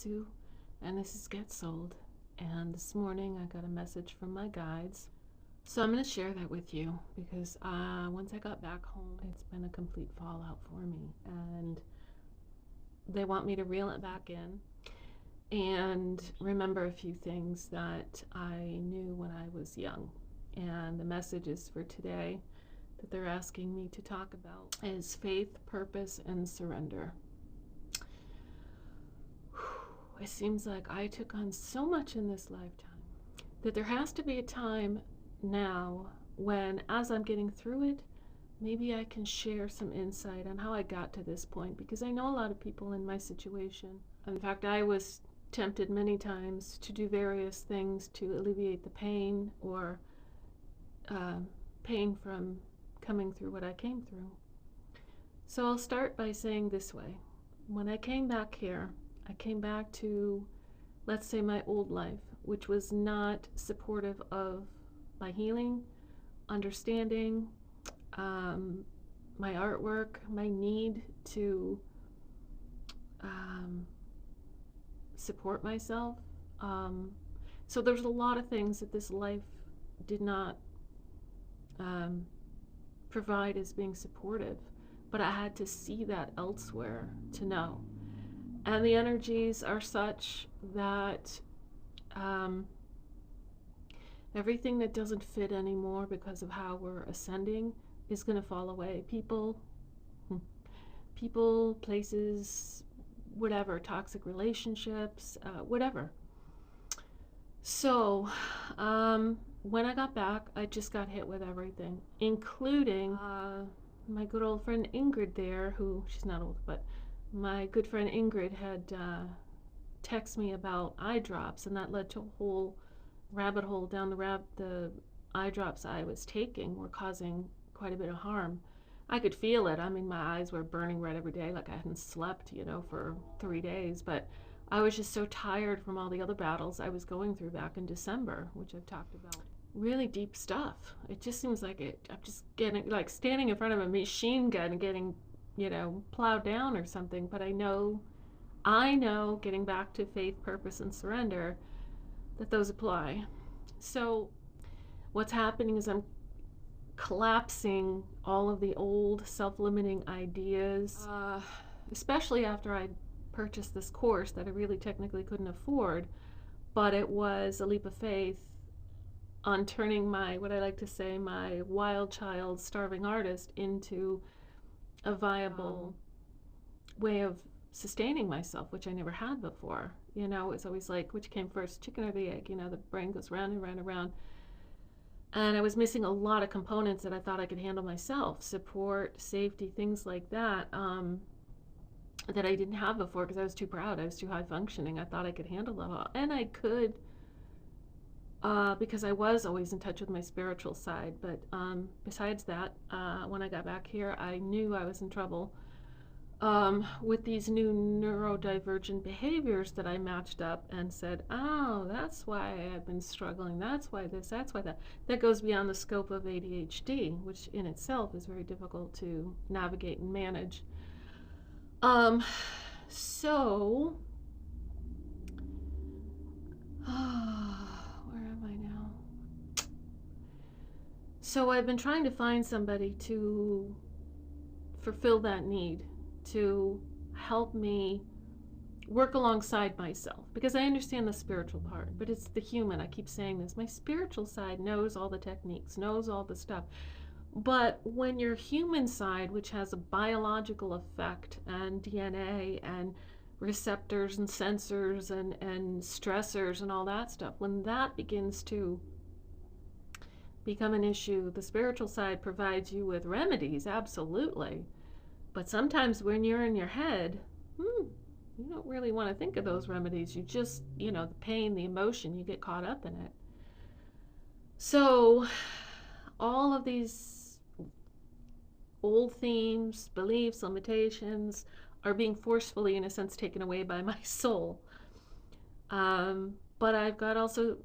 Sue, and this is Get Sold. And this morning I got a message from my guides. So I'm going to share that with you because once I got back home, it's been a complete fallout for me. And they want me to reel it back in and remember a few things that I knew when I was young. And the messages for today that they're asking me to talk about is faith, purpose, and surrender. It seems like I took on so much in this lifetime that there has to be a time now when, as I'm getting through it, maybe I can share some insight on how I got to this point, because I know a lot of people in my situation. In fact, I was tempted many times to do various things to alleviate the pain or pain from coming through what I came through. So I'll start by saying this way. When I came back here, I came back to, let's say, my old life, which was not supportive of my healing, understanding, my artwork, my need to support myself. So there's a lot of things that this life did not provide as being supportive, but I had to see that elsewhere to know. And the energies are such that everything that doesn't fit anymore because of how we're ascending is going to fall away. People, places, whatever, toxic relationships, whatever. So when I got back, I just got hit with everything, including my good old friend Ingrid there, who, she's not old, but my good friend Ingrid had texted me about eye drops, and that led to a whole rabbit hole down the eye drops I was taking were causing quite a bit of harm. I could feel it. I mean, my eyes were burning red every day, like I hadn't slept, for 3 days. But I was just so tired from all the other battles I was going through back in December, which I've talked about. Really deep stuff. It just seems like I'm just getting, like, standing in front of a machine gun and getting, plowed down or something. But I know, getting back to faith, purpose, and surrender, that those apply. So what's happening is I'm collapsing all of the old self-limiting ideas, especially after I purchased this course that I really technically couldn't afford, but it was a leap of faith on turning my, what I like to say, my wild child starving artist into a viable way of sustaining myself, which I never had before. It's always like, which came first, chicken or the egg? The brain goes round and round and round. And I was missing a lot of components that I thought I could handle myself, support, safety, things like that, that I didn't have before because I was too proud. I was too high functioning. I thought I could handle it all. And I could, because I was always in touch with my spiritual side. But besides that, when I got back here, I knew I was in trouble with these new neurodivergent behaviors that I matched up and said, oh, that's why I've been struggling. That's why this, that's why that. That goes beyond the scope of ADHD, which in itself is very difficult to navigate and manage. So, where am I now? So I've been trying to find somebody to fulfill that need, to help me work alongside myself, because I understand the spiritual part, but it's the human. I keep saying this. My spiritual side knows all the techniques, knows all the stuff. But when your human side, which has a biological effect and DNA and receptors and sensors and stressors and all that stuff, when that begins to become an issue, the spiritual side provides you with remedies, absolutely. But sometimes when you're in your head, you don't really want to think of those remedies. You just, the pain, the emotion, you get caught up in it. So all of these old themes, beliefs, limitations are being forcefully, in a sense, taken away by my soul. But I've got also,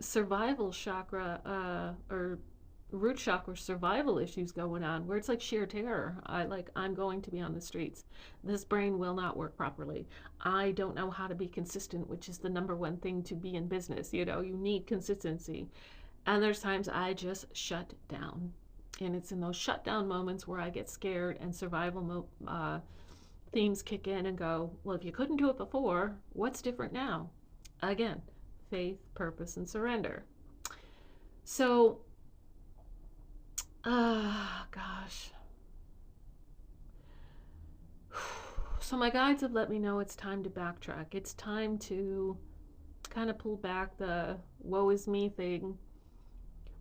survival chakra, or root chakra survival issues going on where it's like sheer terror. I'm going to be on the streets. This brain will not work properly. I don't know how to be consistent, which is the number one thing to be in business. You know, you need consistency. And there's times I just shut down. And it's in those shutdown moments where I get scared and themes kick in and go, well, if you couldn't do it before, what's different now? Again, faith, purpose, and surrender. So, gosh. So my guides have let me know it's time to backtrack. It's time to kind of pull back the woe is me thing,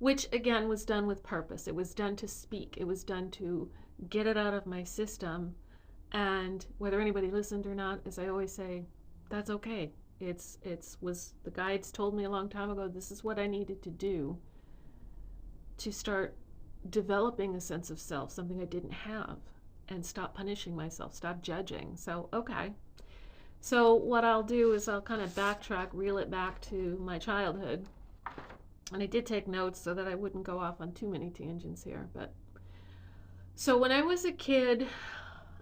which again was done with purpose. It was done to speak. It was done to get it out of my system. And whether anybody listened or not, as I always say, that's okay. The guides told me a long time ago, this is what I needed to do to start developing a sense of self, something I didn't have, and stop punishing myself, stop judging. So, okay. So what I'll do is I'll kind of backtrack, reel it back to my childhood. And I did take notes so that I wouldn't go off on too many tangents here. But so when I was a kid,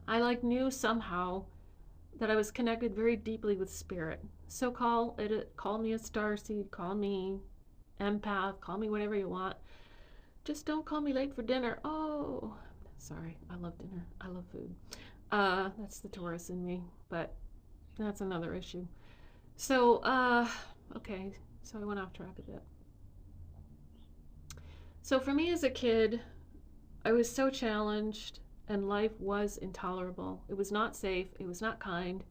I knew somehow that I was connected very deeply with spirit. So call me a starseed, call me empath, call me whatever you want. Just don't call me late for dinner. Oh, sorry. I love dinner. I love food. That's the Taurus in me, but that's another issue. So, okay. So I went off track a bit. So for me as a kid, I was so challenged and life was intolerable. It was not safe. It was not kind.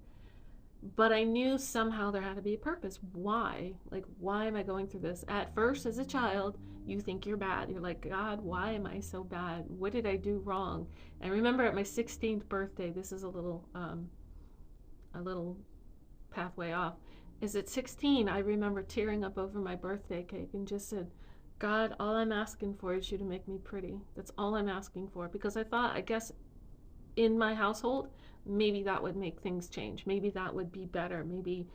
But I knew somehow there had to be a purpose. Why? Why am I going through this? At first, as a child, you think you're bad. You're like, God, why am I so bad? What did I do wrong? And I remember at my 16th birthday, this is a little pathway off, is at 16, I remember tearing up over my birthday cake and just said, God, all I'm asking for is you to make me pretty. That's all I'm asking for. Because I guess in my household, maybe that would make things change. Maybe that would be better. Maybe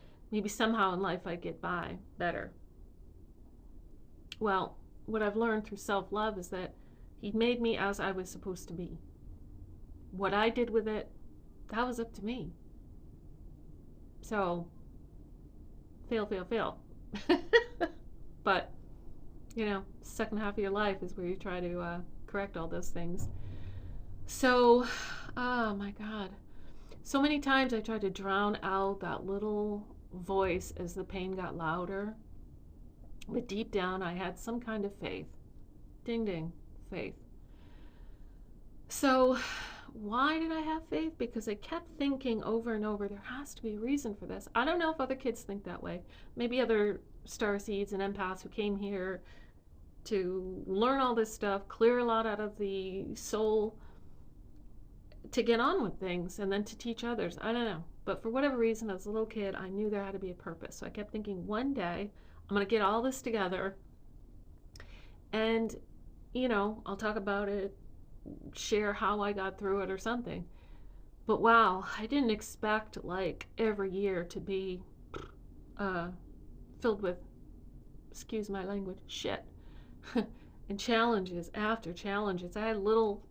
somehow in life I'd get by better. Well, what I've learned through self-love is that he made me as I was supposed to be. What I did with it, that was up to me. So, fail. But, second half of your life is where you try to correct all those things. So, oh my God. So many times I tried to drown out that little voice as the pain got louder. But deep down, I had some kind of faith. Ding, ding, faith. So why did I have faith? Because I kept thinking over and over, there has to be a reason for this. I don't know if other kids think that way. Maybe other starseeds and empaths who came here to learn all this stuff, clear a lot out of the soul, to get on with things and then to teach others. I don't know. But for whatever reason, as a little kid, I knew there had to be a purpose. So I kept thinking, one day, I'm going to get all this together and, I'll talk about it, share how I got through it or something. But wow, I didn't expect every year to be filled with, excuse my language, shit. And challenges after challenges. I had little,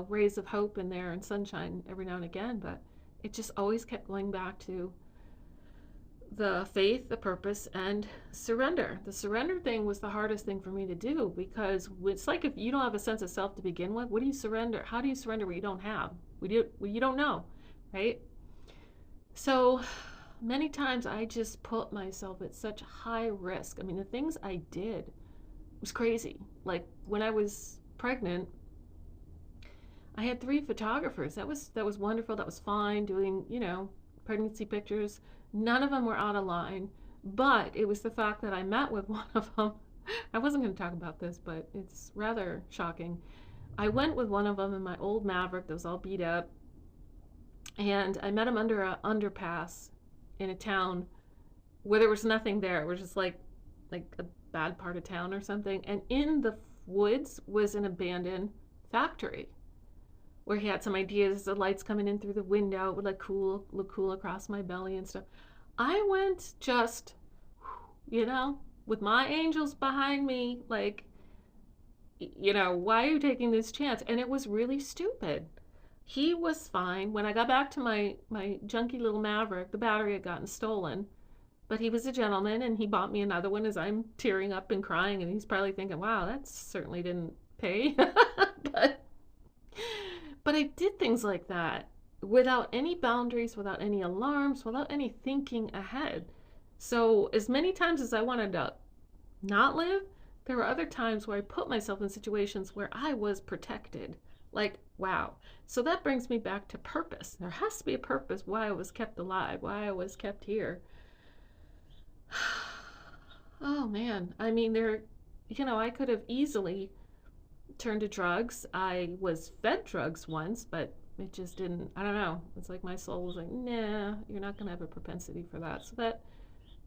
rays of hope in there and sunshine every now and again, but it just always kept going back to the faith, the purpose, and surrender. The surrender thing was the hardest thing for me to do, because it's like if you don't have a sense of self to begin with, what do you surrender? How do you surrender what you don't have? What you don't know, right? So many times I just put myself at such high risk. I mean, the things I did was crazy. Like when I was pregnant, I had 3 photographers. That was wonderful. That was fine, doing, pregnancy pictures. None of them were out of line, but it was the fact that I met with one of them. I wasn't going to talk about this, but it's rather shocking. I went with one of them in my old Maverick that was all beat up, and I met him under an underpass in a town where there was nothing there. It was just like a bad part of town or something. And in the woods was an abandoned factory where he had some ideas, the lights coming in through the window, it would look cool across my belly and stuff. I went just, with my angels behind me, why are you taking this chance? And it was really stupid. He was fine. When I got back to my junky little Maverick, the battery had gotten stolen. But he was a gentleman and he bought me another one as I'm tearing up and crying. And he's probably thinking, wow, that certainly didn't pay. but, but I did things like that without any boundaries, without any alarms, without any thinking ahead. So, as many times as I wanted to not live, there were other times where I put myself in situations where I was protected. Like, wow. So that brings me back to purpose. There has to be a purpose why I was kept alive, why I was kept here. Oh man, I mean, I could have easily turned to drugs. I was fed drugs once, but it just didn't, I don't know. It's like my soul was like, nah, you're not going to have a propensity for that. So that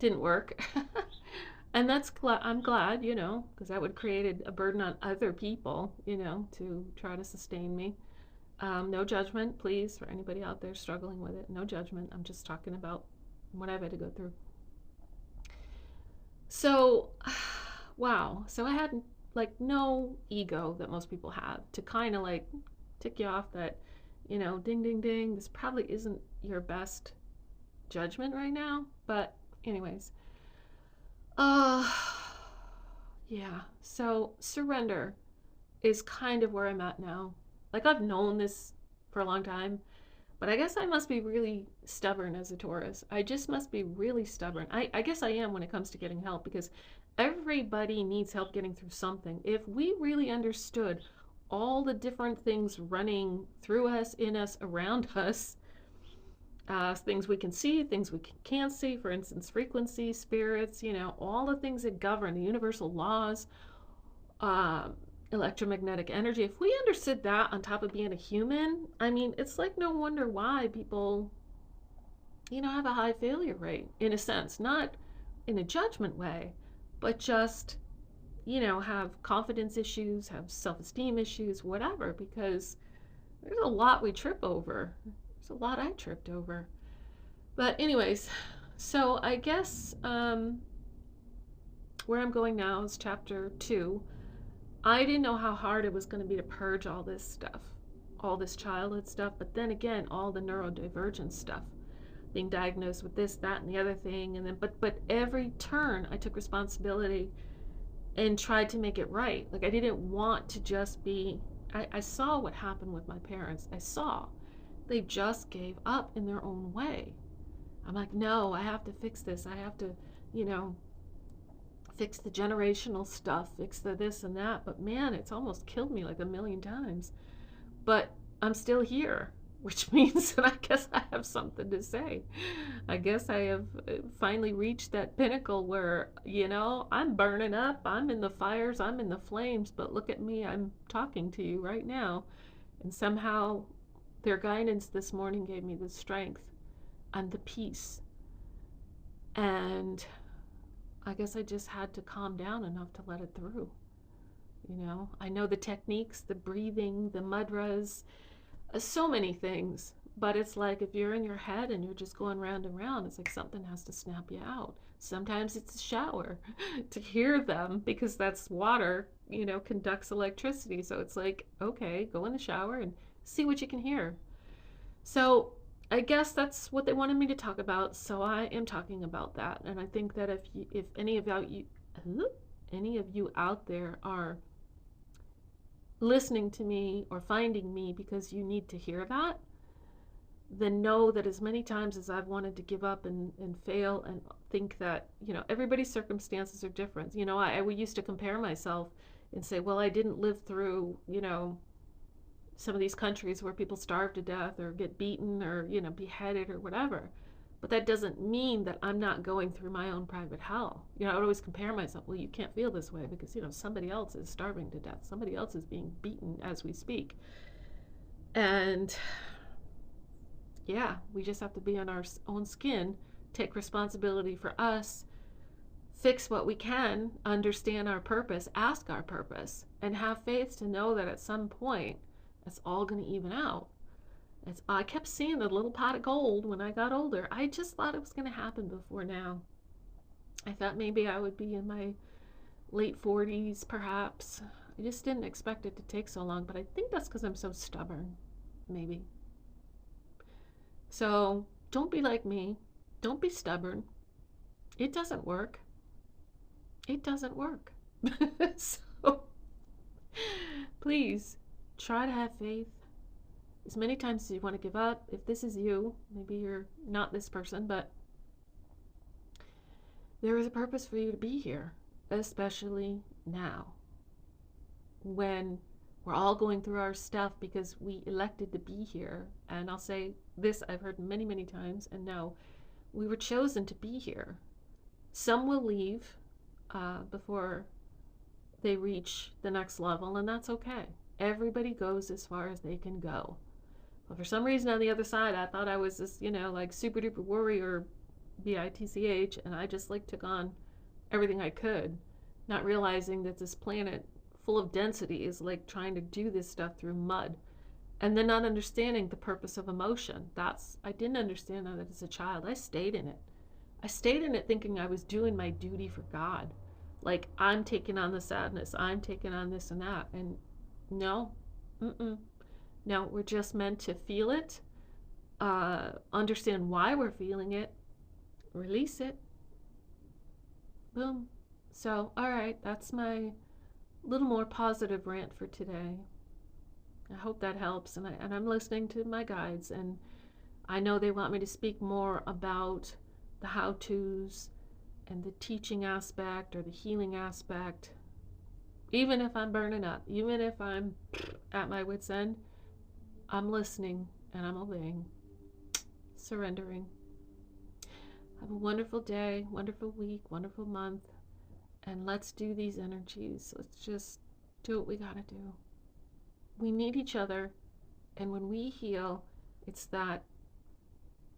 didn't work. And I'm glad, because that would create a burden on other people, to try to sustain me. No judgment, please, for anybody out there struggling with it. No judgment. I'm just talking about what I've had to go through. So, wow. So I had like no ego that most people have to kind of like tick you off that, ding, ding, ding, this probably isn't your best judgment right now. But, anyways, uh, yeah. So surrender is kind of where I'm at now. Like I've known this for a long time, but I guess I must be really stubborn as a Taurus. I just must be really stubborn. I guess I am when it comes to getting help because everybody needs help getting through something. If we really understood all the different things running through us, in us, around us, things we can see, things we can't see, for instance, frequency, spirits, all the things that govern the universal laws, uh, electromagnetic energy. If we understood that on top of being a human, I mean, it's like no wonder why people, have a high failure rate in a sense, not in a judgment way, but just, have confidence issues, have self esteem issues, whatever, because there's a lot we trip over. There's a lot I tripped over. But, anyways, so I guess where I'm going now is chapter 2. I didn't know how hard it was going to be to purge all this stuff, all this childhood stuff, but then again, all the neurodivergent stuff, being diagnosed with this, that, and the other thing, and then, but every turn I took responsibility and tried to make it right. Like I didn't want to just be. I saw what happened with my parents. I saw they just gave up in their own way. I'm like, no, I have to fix this. I have to, fix the generational stuff, fix the this and that. But man, it's almost killed me like a million times. But I'm still here, which means that I guess I have something to say. I guess I have finally reached that pinnacle where, I'm burning up, I'm in the fires, I'm in the flames, but look at me, I'm talking to you right now. And somehow their guidance this morning gave me the strength and the peace. And I guess I just had to calm down enough to let it through. I know the techniques, the breathing, the mudras, so many things. But it's like if you're in your head and you're just going round and round, it's like something has to snap you out. Sometimes it's a shower to hear them because that's water, conducts electricity. So it's like, okay, go in the shower and see what you can hear. So I guess that's what they wanted me to talk about, so I am talking about that. And I think that if any of you out there are listening to me or finding me because you need to hear that, then know that as many times as I've wanted to give up and fail and think that, everybody's circumstances are different. I used to compare myself and say, well, I didn't live through, some of these countries where people starve to death or get beaten or, beheaded or whatever. But that doesn't mean that I'm not going through my own private hell. I would always compare myself, well, you can't feel this way because, somebody else is starving to death. Somebody else is being beaten as we speak. And yeah, we just have to be on our own skin, take responsibility for us, fix what we can, understand our purpose, ask our purpose, and have faith to know that at some point, it's all going to even out. I kept seeing the little pot of gold when I got older. I just thought it was going to happen before now. I thought maybe I would be in my late 40s, perhaps. I just didn't expect it to take so long, but I think that's because I'm so stubborn, maybe. So don't be like me. Don't be stubborn. It doesn't work. It doesn't work. So please try to have faith. As many times as you want to give up, if this is you, maybe you're not this person, but there is a purpose for you to be here, especially now when we're all going through our stuff because we elected to be here. And I'll say this, I've heard many, many times, and no, we were chosen to be here. Some will leave before they reach the next level, and that's okay. Everybody goes as far as they can go. But for some reason on the other side, I thought I was this, like super duper warrior, bitch, and I just like took on everything I could, not realizing that this planet full of density is like trying to do this stuff through mud, and then not understanding the purpose of emotion. I didn't understand that as a child. I stayed in it. I stayed in it thinking I was doing my duty for God. Like, I'm taking on the sadness, I'm taking on this and that. And no, no, we're just meant to feel it, understand why we're feeling it, release it. Boom. So, all right, that's my little more positive rant for today. I hope that helps. And I'm listening to my guides, and I know they want me to speak more about the how-tos and the teaching aspect or the healing aspect. Even if I'm burning up, even if I'm at my wit's end, I'm listening and I'm obeying, surrendering. Have a wonderful day, wonderful week, wonderful month, and let's do these energies. Let's just do what we gotta do. We need each other, and when we heal, it's that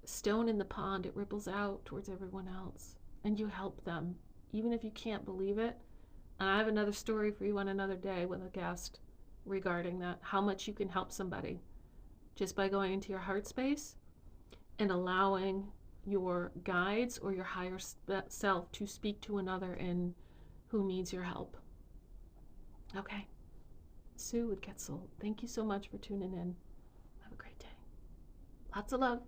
stone in the pond. It ripples out towards everyone else, and you help them, even if you can't believe it. And I have another story for you on another day with a guest regarding that, how much you can help somebody just by going into your heart space and allowing your guides or your higher self to speak to another in who needs your help. Okay. Sue with Get Soul. Thank you so much for tuning in. Have a great day. Lots of love.